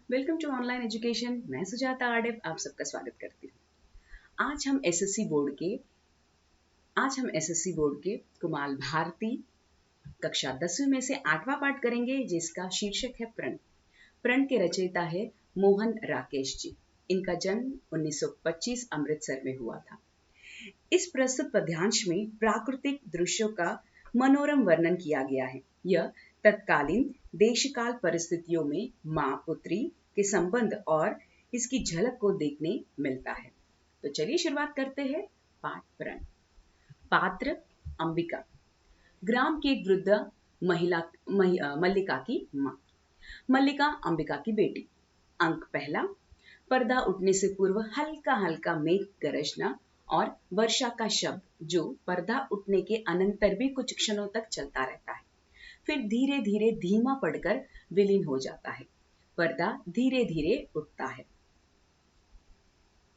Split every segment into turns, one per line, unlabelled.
Welcome to online education. मैं सुजाता आडिफ आप सबका स्वागत करती हूँ। आज हम एसएससी बोर्ड के कुमाल भारती कक्षा 10वीं में से 8वां पाठ करेंगे, जिसका शीर्षक है प्रण। प्रण के रचयिता है मोहन राकेश जी। इनका जन्म 1925 अमृतसर में हुआ था। इस प्रस्तुत पद्यांश में प्राकृतिक दृश्यों का मनोरम वर्णन किया गया है। यह तत्कालीन देशकाल परिस्थितियों में माँ पुत्री के संबंध और इसकी झलक को देखने मिलता है। तो चलिए शुरुआत करते हैं। पाठ प्रण। पात्र अंबिका, ग्राम की एक वृद्ध मल्लिका की माँ। मल्लिका अंबिका की बेटी। अंक पहला, पर्दा उठने से पूर्व हल्का हल्का मेघ गरजना और वर्षा का शब्द जो पर्दा उठने के अनंतर भी कुछ क्षणों तक चलता रहता है, फिर धीरे धीरे धीमा पड़कर विलीन हो जाता है। पर्दा धीरे धीरे उठता है।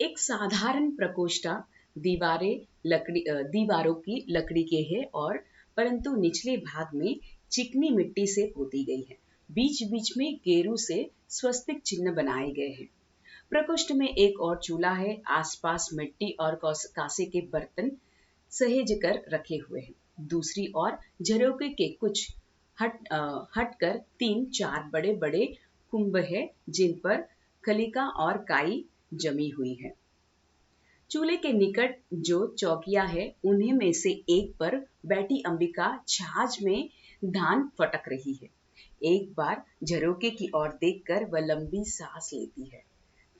एक साधारण प्रकोष्ठा दीवारों की लकड़ी के है और परंतु निचले भाग में चिकनी मिट्टी से पोती गई है। बीच बीच में गेरू से स्वस्तिक चिन्ह बनाए गए हैं। प्रकोष्ठ में एक और चूल्हा है। आसपास मिट्टी और कांसे के बर्तन सहेज कर रखे हुए हैं। दूसरी ओर झरोके के कुछ हटकर 3-4 बड़े बड़े कुंभ है, जिन पर खलिका और काई जमी हुई है। चूल्हे के निकट जो चौकियां है, उन्हीं में से एक पर बैठी अंबिका छाछ में धान फटक रही है। एक बार झरोके की ओर देखकर वह लंबी सांस लेती है,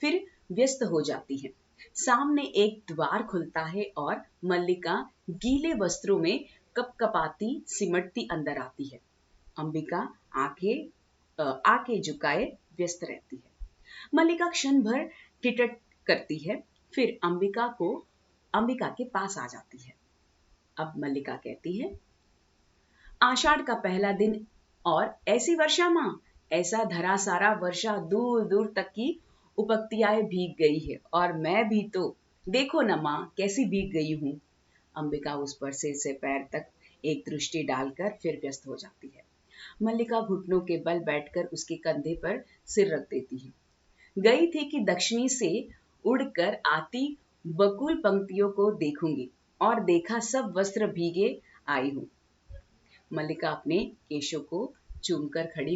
फिर व्यस्त हो जाती है। सामने एक द्वार खुलता है और मल्लिका गीले वस्त्रों में कपकपाती सिमटती अंदर आती है। अंबिका आंखें झुकाए व्यस्त रहती है। मल्लिका क्षण भर टिटट करती है, फिर अंबिका के पास आ जाती है। अब मल्लिका कहती है, आषाढ़ का पहला दिन और ऐसी वर्षा माँ, ऐसा धरा सारा वर्षा दूर दूर तक की उपक्तियाएं भीग गई है और मैं भी तो देखो न माँ कैसी भीग गई हूँ। अंबिका उस पर सिर से पैर तक एक दृष्टि डालकर फिर व्यस्त हो जाती है। मल्लिका घुटनों के बल बैठकर उसके कंधे पर सिर रख देती है। गई थी कि दक्षिणी से उड़कर आती बकुल पंक्तियों को देखूंगी और देखा सब वस्त्र भीगे आई हूँ। मल्लिका अपने केशों को चूमकर खड़ी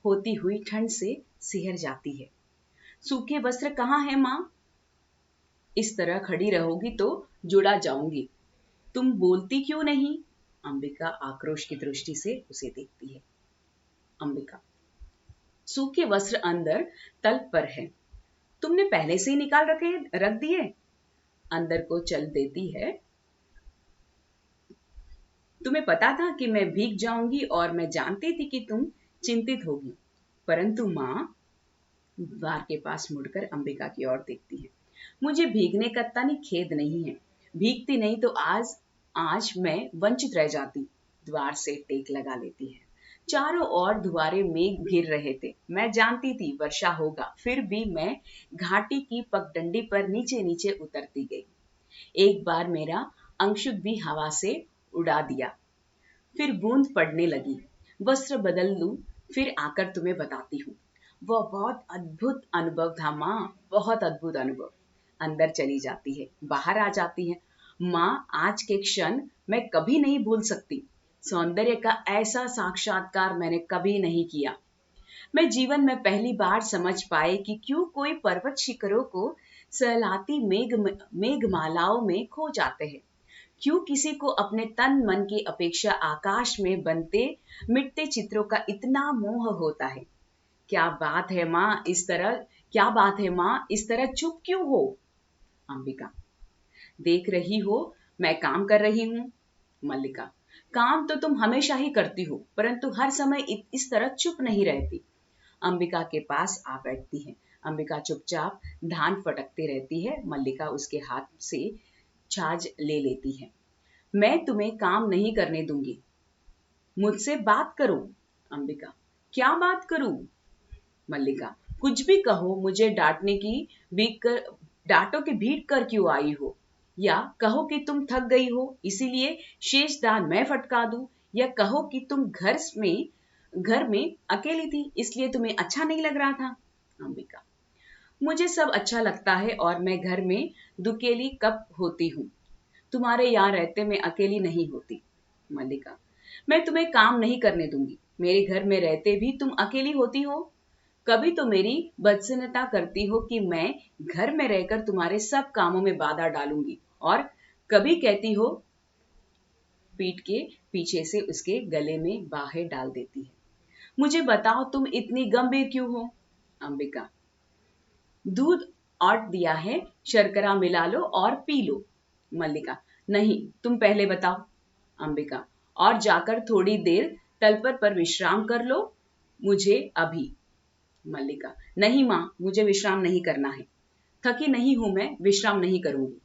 होती हुई ठंड से सिहर जाती है। सूखे वस्त्र कहाँ है माँ? इस तरह खड़ी रहोगी तो जुड़ा जाऊंगी। तुम बोलती क्यों नहीं? अंबिका आक्रोश की दृष्टि से उसे देखती है। अंबिका, सूखे वस्त्र अंदर तल पर है, तुमने पहले से ही रख दिए। अंदर को चल देती है। तुम्हें पता था कि मैं भीग जाऊंगी और मैं जानती थी कि तुम चिंतित होगी, परंतु माँ। द्वार के पास मुड़कर अंबिका की ओर देखती है। मुझे भीगने का तनिक खेद नहीं है। भीगती नहीं तो आज मैं वंचित रह जाती। द्वार से टेक लगा लेती है। चारों ओर धुआरे मेघ घिर रहे थे। मैं जानती थी वर्षा होगा, फिर भी मैं घाटी की पगडंडी पर नीचे नीचे उतरती गई। एक बार मेरा अंशुक भी हवा से उड़ा दिया, फिर बूंद पड़ने लगी। वस्त्र बदल लूं, फिर आकर तुम्हें बताती हूँ। वह बहुत अद्भुत अनुभव था माँ, बहुत अद्भुत अनुभव। अंदर चली जाती है, बाहर आ जाती है। माँ, आज के क्षण मैं कभी नहीं भूल सकती। सौंदर्य का ऐसा साक्षात्कार मैंने कभी नहीं किया। मैं जीवन में पहली बार समझ पाए कि क्यों कोई पर्वत शिखरों को सहलाती मेघमालाओं में खो जाते हैं। क्यों किसी को अपने तन मन की अपेक्षा आकाश में बनते मिटते चित्रों का इतना मोह होता है। क्या बात है माँ, इस तरह चुप क्यों हो? अंबिका, देख रही हो मैं काम कर रही हूँ। मल्लिका, काम तो तुम हमेशा ही करती हो, परंतु हर समय इस तरह चुप नहीं रहती। अंबिका के पास आ बैठती है। अंबिका चुपचाप धान फटकती रहती है। मल्लिका उसके हाथ से छाछ ले लेती है। मैं तुम्हें काम नहीं करने दूंगी, मुझसे बात करो। अंबिका, क्या बात करूं? मल्लिका, कुछ भी कहो, मुझे डांटो कि भीड़ कर क्यों आई हो, या कहो कि तुम थक गई हो इसीलिए शेष दान मैं फटका दूं, या कहो कि तुम घर में घर में अकेली थी, इसलिए तुम्हें अच्छा नहीं लग रहा था। अंबिका, मुझे सब अच्छा लगता है और मैं घर में दुकेली कब होती हूँ। तुम्हारे यहाँ रहते मैं अकेली नहीं होती। मल्लिका, मैं तुम्हें काम नहीं करने दूंगी। मेरे घर में रहते भी तुम अकेली होती हो। कभी तो मेरी बदसुनता करती हो कि मैं घर में रहकर तुम्हारे सब कामों में बाधा डालूंगी, और कभी कहती हो, पीठ के पीछे से उसके गले में बाहें डाल देती है। मुझे बताओ तुम इतनी गंभीर क्यों हो। अंबिका, दूध आट दिया है, शर्करा मिला लो और पी लो। मल्लिका, नहीं, तुम पहले बताओ। अंबिका, और जाकर थोड़ी देर तलपर पर विश्राम कर लो, मुझे अभी। मल्लिका, नहीं माँ, मुझे विश्राम नहीं करना है। थकी नहीं हूं मैं, विश्राम नहीं करूंगी।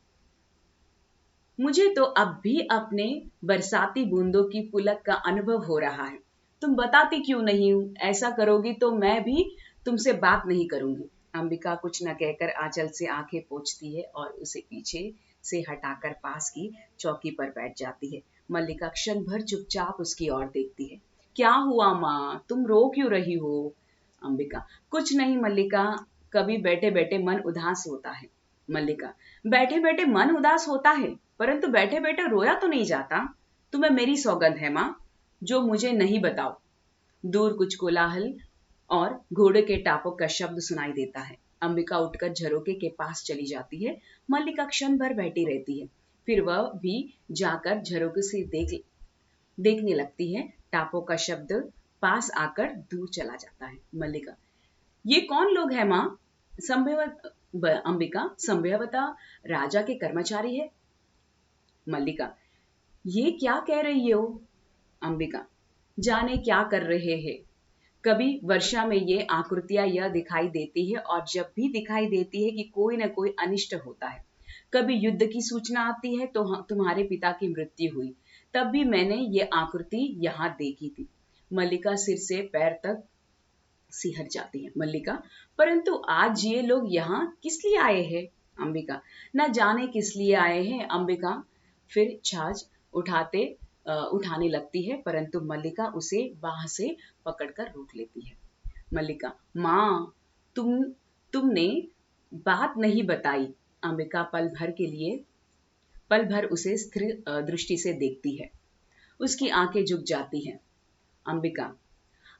मुझे तो अब भी अपने बरसाती बूंदों की पुलक का अनुभव हो रहा है। तुम बताती क्यों नहीं हो? ऐसा करोगी तो मैं भी तुमसे बात नहीं करूंगी। अंबिका कुछ न कहकर आंचल से आंखें पोंछती है और उसे पीछे से हटाकर पास की चौकी पर बैठ जाती है। मल्लिका क्षण भर चुपचाप उसकी ओर देखती है। क्या हुआ माँ, तुम रो क्यों रही हो? अंबिका, कुछ नहीं मल्लिका, कभी बैठे बैठे मन उदास होता है। मल्लिका, बैठे बैठे मन उदास होता है, परंतु बैठे बैठे रोया तो नहीं जाता। तुम्हें मेरी सौगंध है माँ, जो मुझे नहीं बताओ। दूर कुछ कोलाहल और घोड़े के टापों का शब्द सुनाई देता है। अंबिका उठकर झरोके के पास चली जाती है। मल्लिका क्षण भर बैठी रहती है, फिर वह भी जाकर झरोके से देखने लगती है। टापों का शब्द पास आकर दूर चला जाता है। मल्लिका, ये कौन लोग हैं माँ? अंबिका, संभवतः राजा के कर्मचारी है। मल्लिका, ये क्या कह रही हो? अंबिका, जाने क्या कर रहे हैं। कभी वर्षा में ये आकृतियां यह दिखाई देती है, और जब भी दिखाई देती है कि कोई न कोई अनिष्ट होता है। कभी युद्ध की सूचना आती है तो तुम्हारे पिता की मृत्यु हुई, तब भी मैंने ये आकृति यहाँ देखी थी। मल्लिका सिर से पैर तक सिहर जाती है। मल्लिका, परंतु आज ये लोग यहाँ किस लिए आए हैं? अंबिका, न जाने किस लिए आए हैं। अंबिका फिर छाछ उठाने लगती है, परंतु मल्लिका उसे बाह से पकड़कर रोक लेती है। मल्लिका, माँ, तुमने बात नहीं बताई। अंबिका पल भर उसे स्थिर दृष्टि से देखती है। उसकी आंखें झुक जाती हैं। अंबिका,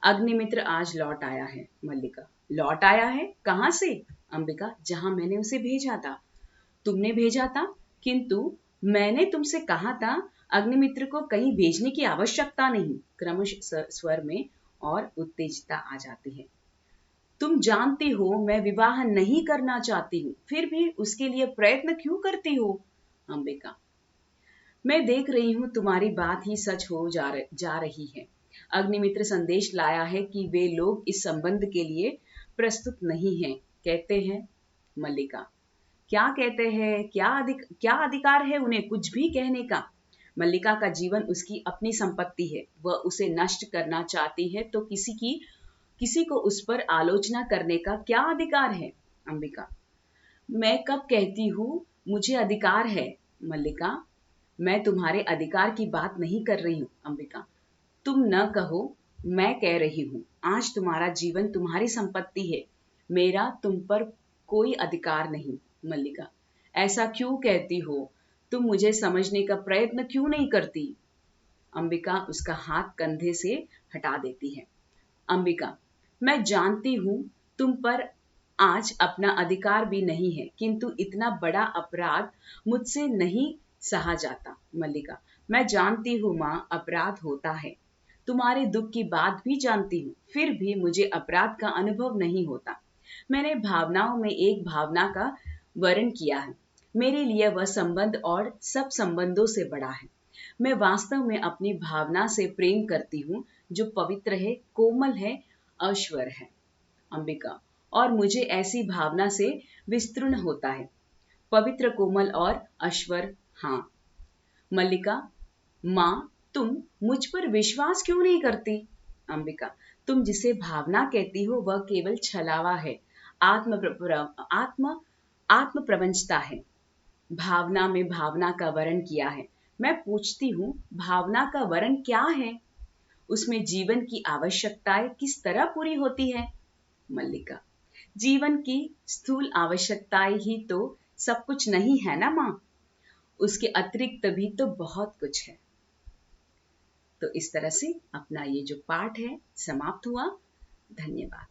अग्निमित्र आज लौट आया है। मल्लिका, लौट आया है? कहाँ से? अंबिका, जहां मैंने उसे भेजा था। तुमने भेजा था? किंतु मैंने तुमसे कहा था अग्निमित्र को कहीं भेजने की आवश्यकता नहीं। क्रमश स्वर में और उत्तेजता आ जाती है। तुम जानती हो मैं विवाह नहीं करना चाहती हूँ, फिर भी उसके लिए प्रयत्न क्यों करती हो? अंबिका, मैं देख रही हूँ तुम्हारी बात ही सच हो जा रही है। अग्निमित्र संदेश लाया है कि वे लोग इस संबंध के लिए प्रस्तुत नहीं हैं, कहते हैं। मल्लिका, क्या कहते हैं? क्या अधिकार है उन्हें कुछ भी कहने का? मल्लिका का जीवन उसकी अपनी संपत्ति है, वह उसे नष्ट करना चाहती है तो किसी को उस पर आलोचना करने का क्या अधिकार है? अंबिका, मैं कब कहती हूँ मुझे अधिकार है? मल्लिका, मैं तुम्हारे अधिकार की बात नहीं कर रही हूँ। अंबिका, तुम न कहो, मैं कह रही हूँ। आज तुम्हारा जीवन तुम्हारी संपत्ति है, मेरा तुम पर कोई अधिकार नहीं। मल्लिका, ऐसा क्यों कहती हो? तुम मुझे समझने का प्रयत्न क्यों नहीं करती? अंबिका उसका हाथ कंधे से हटा देती है। अंबिका, मैं जानती हूँ तुम पर आज अपना अधिकार भी नहीं है, किंतु इतना बड़ा अपराध मुझसे नहीं सहा जाता। मल्लिका, मैं जानती हूँ माँ, अपराध होता है। तुम्हारे दुख की बात भी जानती हूँ, फिर भी मुझे अपराध का अनुभव नहीं होता। मैंने भावनाओं में एक भावना का वर्ण किया है। मेरे लिए वह संबंध और सब संबंधों से बड़ा है। मैं वास्तव में अपनी भावना से प्रेम करती हूँ, जो पवित्र है, कोमल है, अश्वर है। अंबिका, और मुझे ऐसी भावना से विस्तृण होता है। पवित्र, कोमल और अश्वर, हाँ। मल्लिका, माँ, तुम मुझ पर विश्वास क्यों नहीं करती? अंबिका, तुम जिसे भावना कहती हो वह केवल छलावा है, आत्म आत्म प्रवंचता है। भावना में भावना का वर्ण किया है। मैं पूछती हूँ, भावना का वर्ण क्या है? उसमें जीवन की आवश्यकताएं किस तरह पूरी होती है? मल्लिका, जीवन की स्थूल आवश्यकताएं ही तो सब कुछ नहीं है ना माँ, उसके अतिरिक्त भी तो बहुत कुछ है। तो इस तरह से अपना ये जो पाठ है समाप्त हुआ। धन्यवाद।